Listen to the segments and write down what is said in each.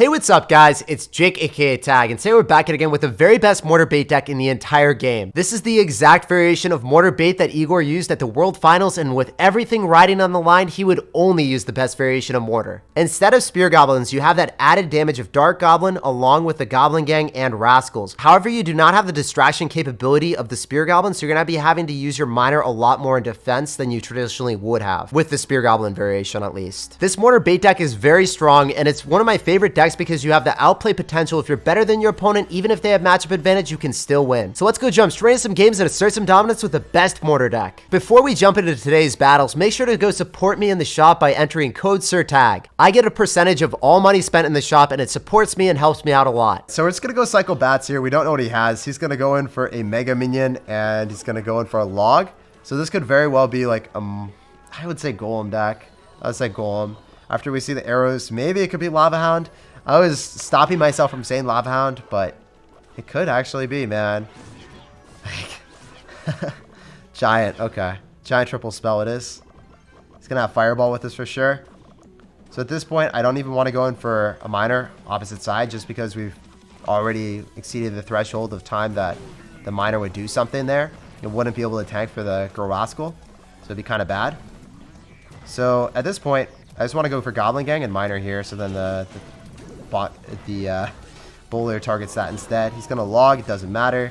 Hey, what's up guys? It's Jake aka Tag, and today we're back again with the very best mortar bait deck in the entire game. This is the exact variation of mortar bait that Egor used at the World Finals, and with everything riding on the line, he would only use the best variation of mortar. Instead of spear goblins, you have that added damage of dark goblin along with the goblin gang and rascals. However, you do not have the distraction capability of the spear goblin, so you're gonna be having to use your miner a lot more in defense than you traditionally would have, with the spear goblin variation at least. This mortar bait deck is very strong, and it's one of my favorite decks because you have the outplay potential. If you're better than your opponent, even if they have matchup advantage, you can still win. So let's go jump straight into some games and assert some dominance with the best mortar deck. Before we jump into today's battles, make sure to go support me in the shop by entering code SirTag. I get a percentage of all money spent in the shop, and it supports me and helps me out a lot. So we're just gonna go cycle bats here. We don't know what he has. He's gonna go in for a mega minion, and he's gonna go in for a log. So this could very well be like I would say golem deck. I would say golem. After we see the arrows, maybe it could be lava hound. I was stopping myself from saying lava hound, but it could actually be, man. Giant, okay. Giant triple spell it is. He's gonna have fireball with us for sure. So at this point, I don't even want to go in for a miner opposite side, just because we've already exceeded the threshold of time that the miner would do something there. It wouldn't be able to tank for the rascal, so it'd be kind of bad. So at this point, I just want to go for goblin gang and miner here, so then the bowler targets that instead. He's gonna log, it doesn't matter.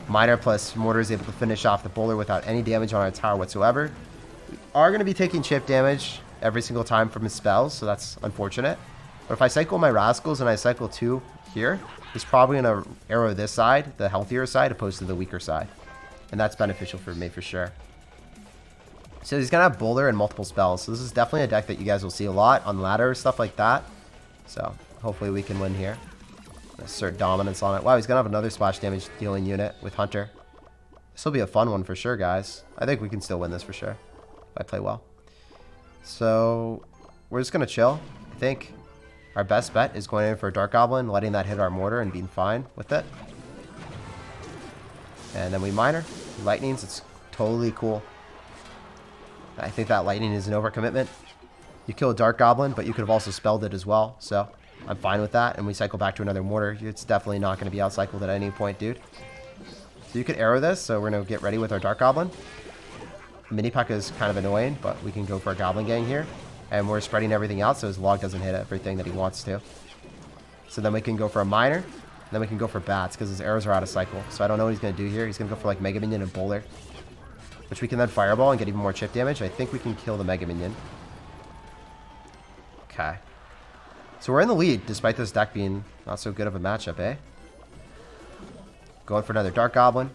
Miner plus mortar is able to finish off the bowler without any damage on our tower whatsoever. We are gonna be taking chip damage every single time from his spells, so that's unfortunate. But if I cycle my rascals and I cycle 2 here, he's probably gonna arrow this side, the healthier side, opposed to the weaker side. And that's beneficial for me for sure. So he's gonna have bowler and multiple spells. So this is definitely a deck that you guys will see a lot on ladder, stuff like that. So hopefully we can win here. Assert dominance on it. Wow, he's gonna have another splash damage dealing unit with Hunter. This will be a fun one for sure, guys. I think we can still win this for sure if I play well. So we're just gonna chill. I think our best bet is going in for a dark goblin, letting that hit our mortar and being fine with it. And then we miner. Lightnings, it's totally cool. I think that lightning is an overcommitment. You kill a dark goblin, but you could have also spelled it as well. So I'm fine with that. And we cycle back to another mortar. It's definitely not going to be outcycled at any point, dude. So you could arrow this. So we're going to get ready with our dark goblin. Mini P.E.K.K.A is kind of annoying, but we can go for a goblin gang here. And we're spreading everything out so his log doesn't hit everything that he wants to. So then we can go for a miner. And then we can go for bats because his arrows are out of cycle. So I don't know what he's going to do here. He's going to go for like mega minion and bowler, which we can then fireball and get even more chip damage. I think we can kill the mega minion. Okay. So we're in the lead, despite this deck being not so good of a matchup, eh? Going for another dark goblin.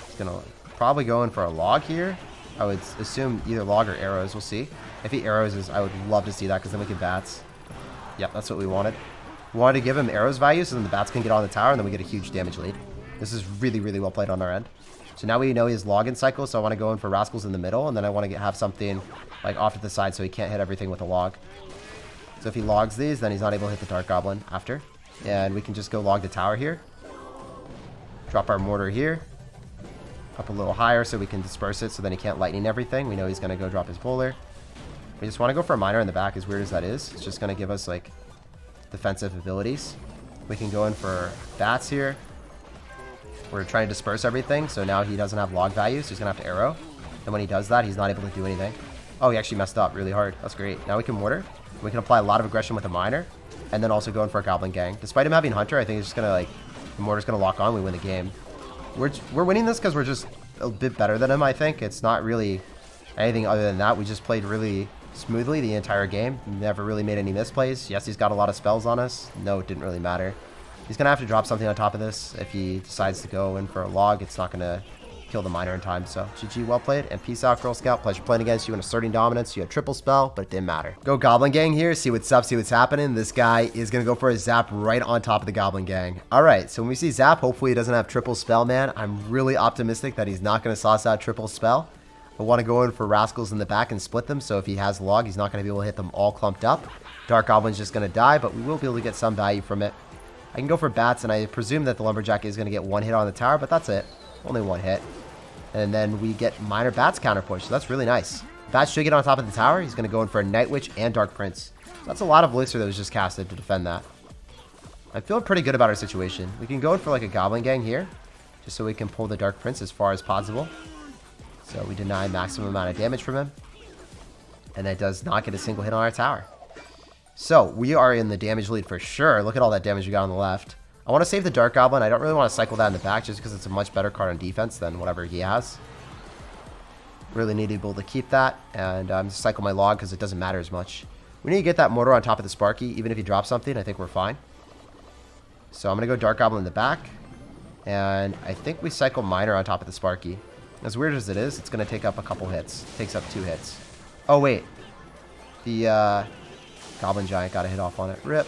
He's going to probably go in for a log here. I would assume either log or arrows. We'll see. If he arrows, I would love to see that, because then we can bats. Yep, that's what we wanted. We wanted to give him arrows value, so then the bats can get on the tower, and then we get a huge damage lead. This is really, really well played on our end. So now we know he has login cycle, so I want to go in for rascals in the middle, and then I want to have something like off to the side so he can't hit everything with a log. So if he logs these, then he's not able to hit the dark goblin after. And we can just go log the tower here. Drop our mortar here. Up a little higher so we can disperse it so then he can't lightning everything. We know he's going to go drop his bowler. We just want to go for a miner in the back, as weird as that is. It's just going to give us like defensive abilities. We can go in for bats here. We're trying to disperse everything, so now he doesn't have log value, so he's going to have to arrow. And when he does that, he's not able to do anything. Oh, he actually messed up really hard. That's great. Now we can mortar. We can apply a lot of aggression with a miner, and then also go in for a goblin gang. Despite him having Hunter, I think he's just going to, like, the mortar's going to lock on. We win the game. We're winning this because we're just a bit better than him, I think. It's not really anything other than that. We just played really smoothly the entire game. Never really made any misplays. Yes, he's got a lot of spells on us. No, it didn't really matter. He's going to have to drop something on top of this. If he decides to go in for a log, it's not going to kill the miner in time. So GG, well played, and peace out, Girl Scout. Pleasure playing against you and asserting dominance. You had triple spell, but it didn't matter. Go Goblin Gang here. See what's up, see what's happening. This guy is going to go for a zap right on top of the Goblin Gang. All right, so when we see zap, hopefully he doesn't have triple spell, man. I'm really optimistic that he's not going to sauce out triple spell. I want to go in for rascals in the back and split them, so if he has log, he's not going to be able to hit them all clumped up. Dark Goblin's just going to die, but we will be able to get some value from it. I can go for bats, and I presume that the Lumberjack is going to get one hit on the tower, but that's it. Only one hit. And then we get minor bats counter push, so that's really nice. Bats should get on top of the tower. He's going to go in for a Night Witch and Dark Prince. So that's a lot of Elixir that was just casted to defend that. I'm feeling pretty good about our situation. We can go in for like a Goblin Gang here, just so we can pull the Dark Prince as far as possible. So we deny maximum amount of damage from him. And that does not get a single hit on our tower. So we are in the damage lead for sure. Look at all that damage we got on the left. I want to save the Dark Goblin. I don't really want to cycle that in the back just because it's a much better card on defense than whatever he has. Really need to be able to keep that. And just cycle my log because it doesn't matter as much. We need to get that Mortar on top of the Sparky. Even if he drops something, I think we're fine. So I'm going to go Dark Goblin in the back. And I think we cycle Miner on top of the Sparky. As weird as it is, it's going to take up a couple hits. It takes up 2 hits. Oh, wait. The Goblin Giant got a hit off on it. Rip.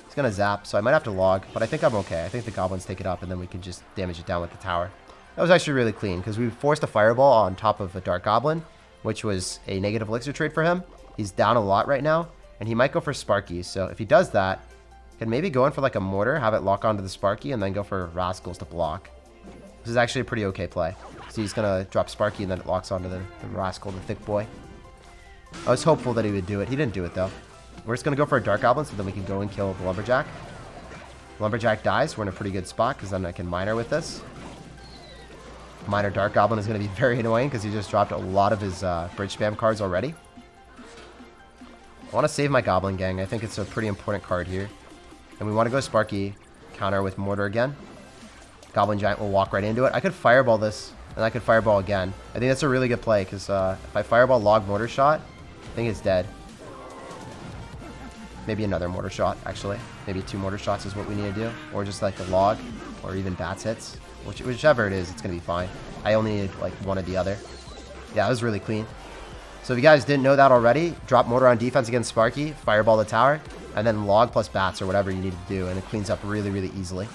It's going to zap, so I might have to log. But I think I'm okay. I think the Goblins take it up, and then we can just damage it down with the tower. That was actually really clean, because we forced a Fireball on top of a Dark Goblin, which was a negative Elixir trade for him. He's down a lot right now, and he might go for Sparky. So if he does that, can maybe go in for like a Mortar, have it lock onto the Sparky, and then go for Rascals to block. This is actually a pretty okay play. So he's going to drop Sparky, and then it locks onto the Rascal, the thick boy. I was hopeful that he would do it. He didn't do it, though. We're just going to go for a Dark Goblin, so then we can go and kill the Lumberjack. Lumberjack dies. We're in a pretty good spot, because then I can Miner with this. Miner Dark Goblin is going to be very annoying, because he just dropped a lot of his bridge spam cards already. I want to save my Goblin Gang. I think it's a pretty important card here. And we want to go Sparky, counter with Mortar again. Goblin Giant will walk right into it. I could Fireball this, and I could Fireball again. I think that's a really good play, because if I Fireball log Mortar Shot, I think it's dead. Maybe another Mortar Shot, actually. Maybe 2 Mortar Shots is what we need to do. Or just like a log, or even Bats hits. Whichever it is, it's going to be fine. I only need like one or the other. Yeah, that was really clean. So if you guys didn't know that already, drop Mortar on defense against Sparky, Fireball the tower, and then log plus Bats or whatever you need to do, and it cleans up really, really easily.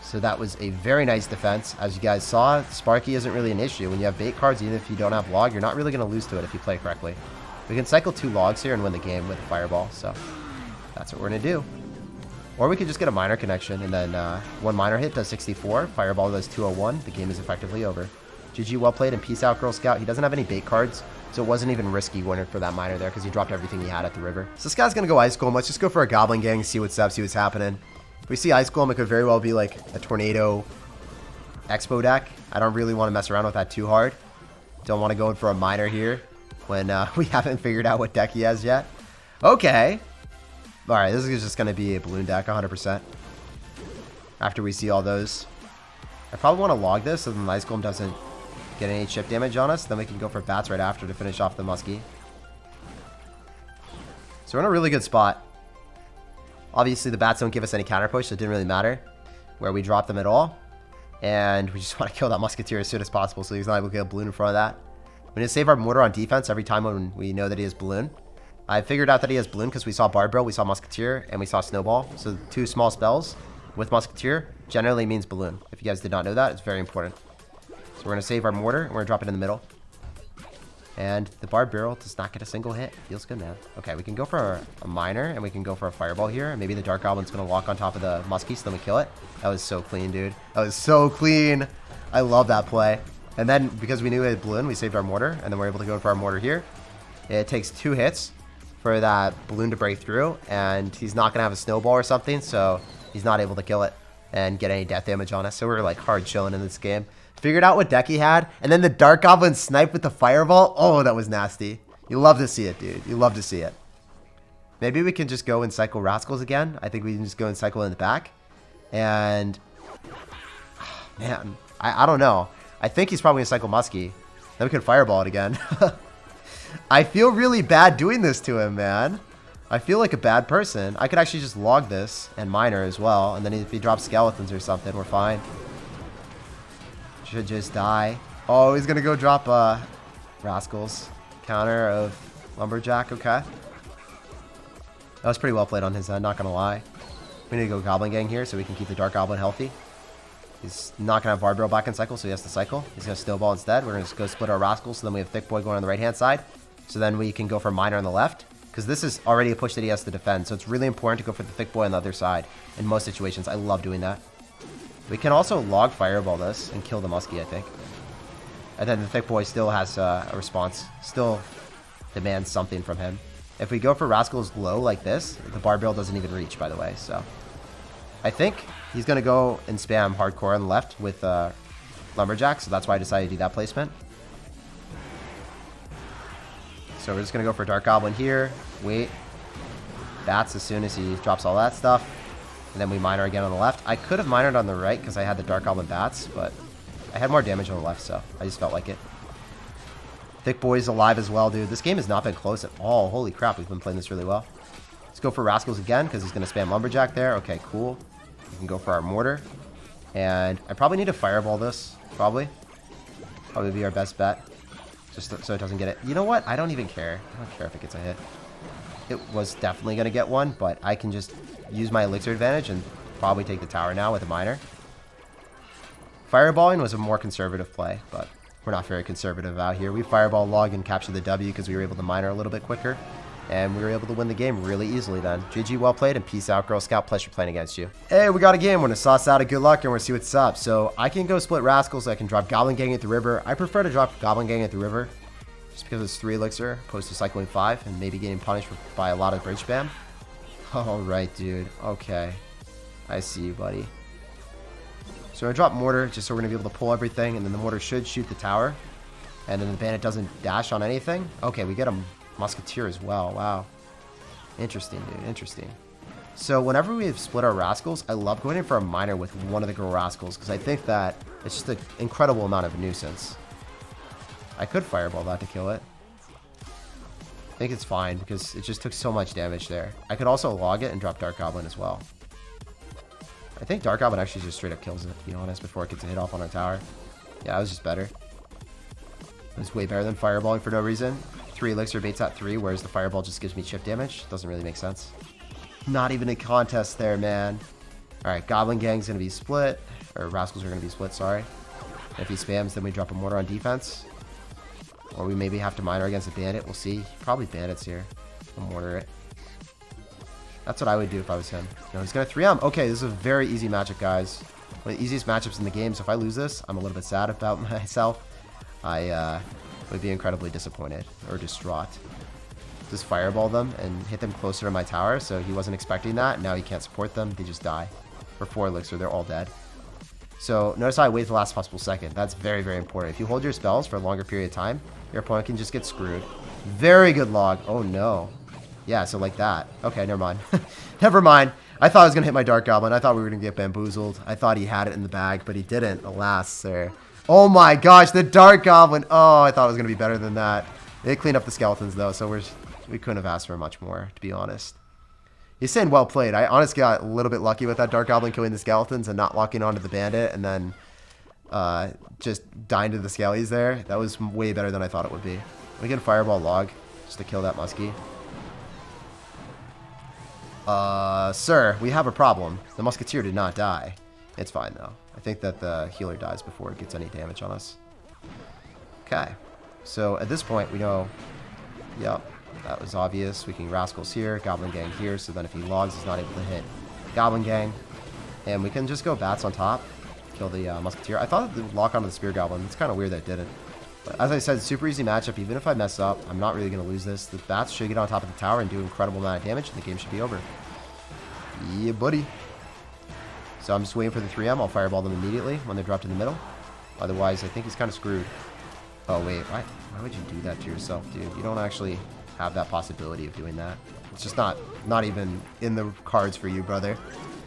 So that was a very nice defense. As you guys saw, Sparky isn't really an issue. When you have bait cards, even if you don't have log, you're not really going to lose to it if you play correctly. We can cycle 2 logs here and win the game with a Fireball, so that's what we're going to do. Or we could just get a Miner connection, and then 1 Miner hit does 64, Fireball does 201, the game is effectively over. GG, well played, and peace out, Girl Scout. He doesn't have any bait cards, so it wasn't even risky going for that Miner there, because he dropped everything he had at the river. So this guy's going to go Ice Golem. Let's just go for a Goblin Gang, see what's up, see what's happening. If we see Ice Golem, it could very well be like a Tornado Expo deck. I don't really want to mess around with that too hard. Don't want to go in for a Miner here when we haven't figured out what deck he has yet. Okay. Alright, this is just going to be a Balloon deck, 100%. After we see all those. I probably want to log this so then the Ice Golem doesn't get any chip damage on us. Then we can go for Bats right after to finish off the Muskie. So we're in a really good spot. Obviously, the Bats don't give us any counter push, so it didn't really matter where we drop them at all. And we just want to kill that Musketeer as soon as possible so he's not able to get a Balloon in front of that. We need to save our Mortar on defense every time when we know that he has Balloon. I figured out that he has Balloon because we saw Barbell, we saw Musketeer, and we saw Snowball. So 2 small spells with Musketeer generally means Balloon. If you guys did not know that, it's very important. So we're going to save our Mortar, and we're going to drop it in the middle. And the Barb Barrel does not get a single hit. Feels good, man. Okay, we can go for a Miner, and we can go for a Fireball here. And maybe the Dark Goblin's going to walk on top of the Muskie, so then we kill it. That was so clean, dude. That was so clean. I love that play. And then, because we knew it had Balloon, we saved our Mortar, and then we're able to go for our Mortar here. It takes 2 hits for that Balloon to break through, and he's not going to have a Snowball or something, so he's not able to kill it and get any death damage on us. So we're like hard chilling in this game. Figured out what deck he had, and then the Dark Goblin sniped with the Fireball. Oh, that was nasty. You love to see it, dude. You love to see it. Maybe we can just go and cycle Rascals again. I think we can just go and cycle in the back. And, man, I don't know. I think he's probably going to cycle Muskie. Then we can Fireball it again. I feel really bad doing this to him, man. I feel like a bad person. I could actually just log this and Miner as well. And then if he drops Skeletons or something, we're fine. Should just die. Oh, he's going to go drop Rascals. Counter of Lumberjack. Okay. That was pretty well played on his end, not going to lie. We need to go Goblin Gang here so we can keep the Dark Goblin healthy. He's not going to have Barbell back in cycle, so he has to cycle. He's going to Snowball instead. We're going to go split our Rascals, so then we have Thick Boy going on the right-hand side. So then we can go for Miner on the left, because this is already a push that he has to defend. So it's really important to go for the Thick Boy on the other side in most situations. I love doing that. We can also log Fireball this and kill the Muskie, I think. And then the thick boy still has a response. Still demands something from him. If we go for rascals low like this, the barbell doesn't even reach, by the way. So I think he's going to go and spam hardcore on the left with lumberjack. So that's why I decided to do that placement. So we're just going to go for dark goblin here. Wait. Bats as soon as he drops all that stuff. And then we miner again on the left. I could have minored on the right because I had the dark goblin bats, but I had more damage on the left, so I just felt like it. Thick boy's alive as well, dude. This game has not been close at all. Holy crap, we've been playing this really well. Let's go for rascals again because he's going to spam lumberjack there. Okay, cool. We can go for our mortar. And I probably need to fireball this, probably. Probably be our best bet. Just so it doesn't get it. You know what? I don't even care. I don't care if it gets a hit. It was definitely going to get one, but I can just use my elixir advantage and probably take the tower now with a miner. Fireballing was a more conservative play, but we're not very conservative out here. We fireball log and capture the W because we were able to miner a little bit quicker. And we were able to win the game really easily then. GG, well played, and peace out, Girl Scout. Pleasure playing against you. Hey, we got a game. We're going to sauce out a good luck, and we're going to see what's up. So I can go split rascals. I can drop Goblin Gang at the river. I prefer to drop Goblin Gang at the river just because it's 3 elixir opposed to cycling 5 and maybe getting punished by a lot of bridge spam. All right, dude. Okay. I see you, buddy. So I drop Mortar just so we're going to be able to pull everything, and then the Mortar should shoot the tower. And then the bandit doesn't dash on anything. Okay, we get a musketeer as well. Wow. Interesting, dude. Interesting. So whenever we've split our rascals, I love going in for a miner with one of the girl rascals because I think that it's just an incredible amount of nuisance. I could fireball that to kill it. I think it's fine because it just took so much damage there. I could also log it and drop Dark Goblin as well. I think Dark Goblin actually just straight up kills it, to be honest, before it gets a hit off on our tower. Yeah, it was just better. It was way better than fireballing for no reason. 3 elixir baits at 3, whereas the fireball just gives me chip damage. Doesn't really make sense. Not even a contest there, man. Alright, Goblin Gang's going to be split. Or Rascals are going to be split, sorry. If he spams, then we drop a Mortar on defense. Or we maybe have to miner against a Bandit. We'll see. Probably Bandits here. We'll Mortar it. That's what I would do if I was him. No, he's going to 3M. Okay, this is a very easy matchup, guys. One of the easiest matchups in the game. So if I lose this, I'm a little bit sad about myself. I would be incredibly disappointed or distraught. Just fireball them and hit them closer to my tower. So he wasn't expecting that. Now he can't support them. They just die. For 4 elixir, they're all dead. So notice how I wait the last possible second. That's very, very important. If you hold your spells for a longer period of time, your opponent can just get screwed. Very good log. Oh, no. Yeah, so like that. Okay, never mind. Never mind. I thought I was going to hit my Dark Goblin. I thought we were going to get bamboozled. I thought he had it in the bag, but he didn't. Alas, sir. Oh my gosh, the Dark Goblin. Oh, I thought it was going to be better than that. They cleaned up the skeletons, though, so we couldn't have asked for much more, to be honest. He's saying well played. I honestly got a little bit lucky with that Dark Goblin killing the skeletons and not locking onto the bandit and then just dying to the skellies there. That was way better than I thought it would be. We can fireball log just to kill that muskie. Sir, we have a problem. The musketeer did not die. It's fine, though. I think that the healer dies before it gets any damage on us. Okay. So at this point, we know... Yep, that was obvious. We can Rascals here, Goblin Gang here, so then if he logs, he's not able to hit Goblin Gang. And we can just go Bats on top, kill the musketeer. I thought it would lock onto the Spear Goblin. It's kind of weird that it didn't. But as I said, super easy matchup. Even if I mess up, I'm not really going to lose this. The Bats should get on top of the tower and do an incredible amount of damage, and the game should be over. Yeah, buddy. So I'm just waiting for the 3M. I'll fireball them immediately when they're dropped in the middle. Otherwise, I think he's kind of screwed. Oh, wait. Why would you do that to yourself, dude? You don't actually have that possibility of doing that. It's just not even in the cards for you, brother.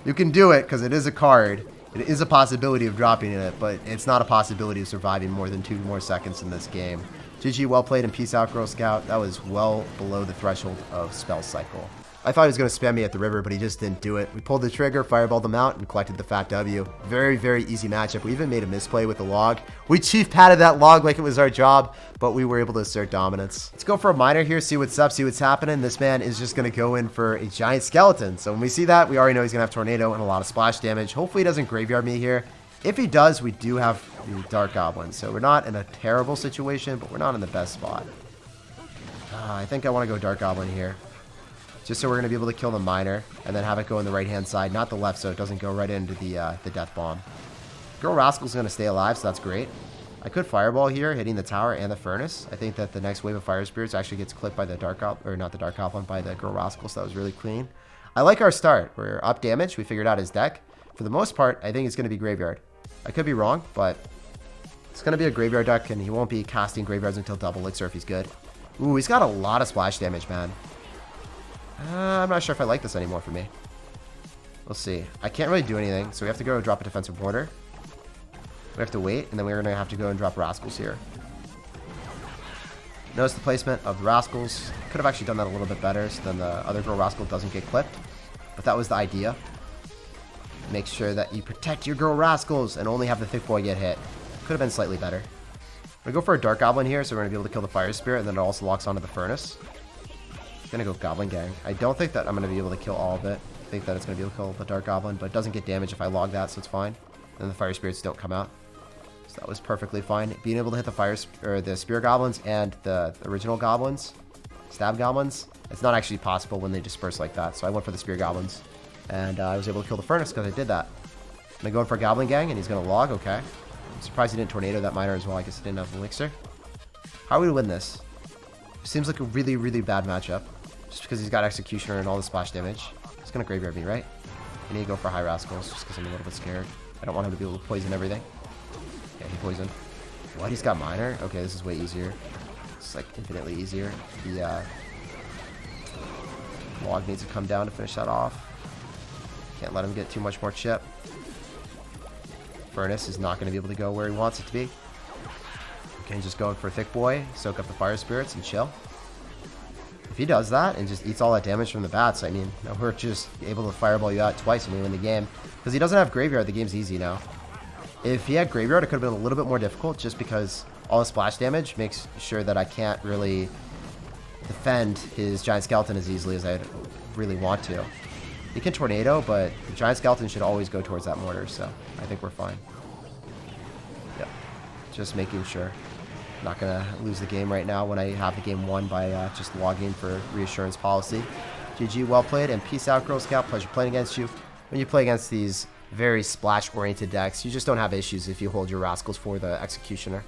You can do it because it is a card. It is a possibility of dropping it, but it's not a possibility of surviving more than 2 more seconds in this game. GG, well played, and peace out, Girl Scout. That was well below the threshold of spell cycle. I thought he was going to spam me at the river, but he just didn't do it. We pulled the trigger, fireballed them out, and collected the fat W. Very, very easy matchup. We even made a misplay with the log. We chief patted that log like it was our job, but we were able to assert dominance. Let's go for a miner here, see what's up, see what's happening. This man is just going to go in for a giant skeleton. So when we see that, we already know he's going to have tornado and a lot of splash damage. Hopefully he doesn't graveyard me here. If he does, we do have the Dark Goblin. So we're not in a terrible situation, but we're not in the best spot. I think I want to go Dark Goblin here. Just so we're going to be able to kill the miner and then have it go on the right-hand side, not the left, so it doesn't go right into the death bomb. Girl Rascal's going to stay alive, so that's great. I could Fireball here, hitting the tower and the furnace. I think that the next wave of Fire Spirits actually gets clipped by the Dark Goblin, or not the Dark Goblin, by the Girl Rascal, so that was really clean. I like our start. We're up damage. We figured out his deck. For the most part, I think it's going to be Graveyard. I could be wrong, but it's going to be a Graveyard deck, and he won't be casting Graveyards until Double Elixir if he's good. Ooh, he's got a lot of splash damage, man. I'm not sure if I like this anymore for me. We'll see. I can't really do anything, so we have to go and drop a defensive Mortar. We have to wait, and then we're going to have to go and drop Rascals here. Notice the placement of the Rascals. Could have actually done that a little bit better so then the other Girl Rascal doesn't get clipped. But that was the idea. Make sure that you protect your Girl Rascals and only have the Thick Boy get hit. Could have been slightly better. We're going to go for a Dark Goblin here, so we're going to be able to kill the Fire Spirit, and then it also locks onto the Furnace. Going to go Goblin Gang. I don't think that I'm going to be able to kill all of it. I think that it's going to be able to kill the Dark Goblin, but it doesn't get damage if I log that, so it's fine. Then the Fire Spirits don't come out. So that was perfectly fine. Being able to hit the Spear Goblins and the original Goblins, Stab Goblins, it's not actually possible when they disperse like that. So I went for the Spear Goblins, and I was able to kill the Furnace because I did that. I'm going to go in for a Goblin Gang, and he's going to log. Okay. I'm surprised he didn't Tornado that Miner as well. I guess he didn't have Elixir. How are we to win this? Seems like a really, really bad matchup. Just because he's got Executioner and all the splash damage. He's going to Graveyard me, right? I need to go for high Rascals just because I'm a little bit scared. I don't want him to be able to poison everything. Yeah, he poisoned. What? He's got Miner? Okay, this is way easier. It's like infinitely easier. The log needs to come down to finish that off. Can't let him get too much more chip. Furnace is not going to be able to go where he wants it to be. Okay, just going for Thick Boy, soak up the Fire Spirits and chill. If he does that and just eats all that damage from the bats, I mean, we're just able to Fireball you out twice and we win the game. Because he doesn't have Graveyard, the game's easy now. If he had Graveyard, it could have been a little bit more difficult just because all the splash damage makes sure that I can't really defend his Giant Skeleton as easily as I really want to. He can Tornado, but the Giant Skeleton should always go towards that Mortar, so I think we're fine. Yep. Just making sure. Not going to lose the game right now when I have the game won by just logging for reassurance policy. GG, well played, and peace out, Girl Scout. Pleasure playing against you. When you play against these very splash-oriented decks, you just don't have issues if you hold your Rascals for the Executioner.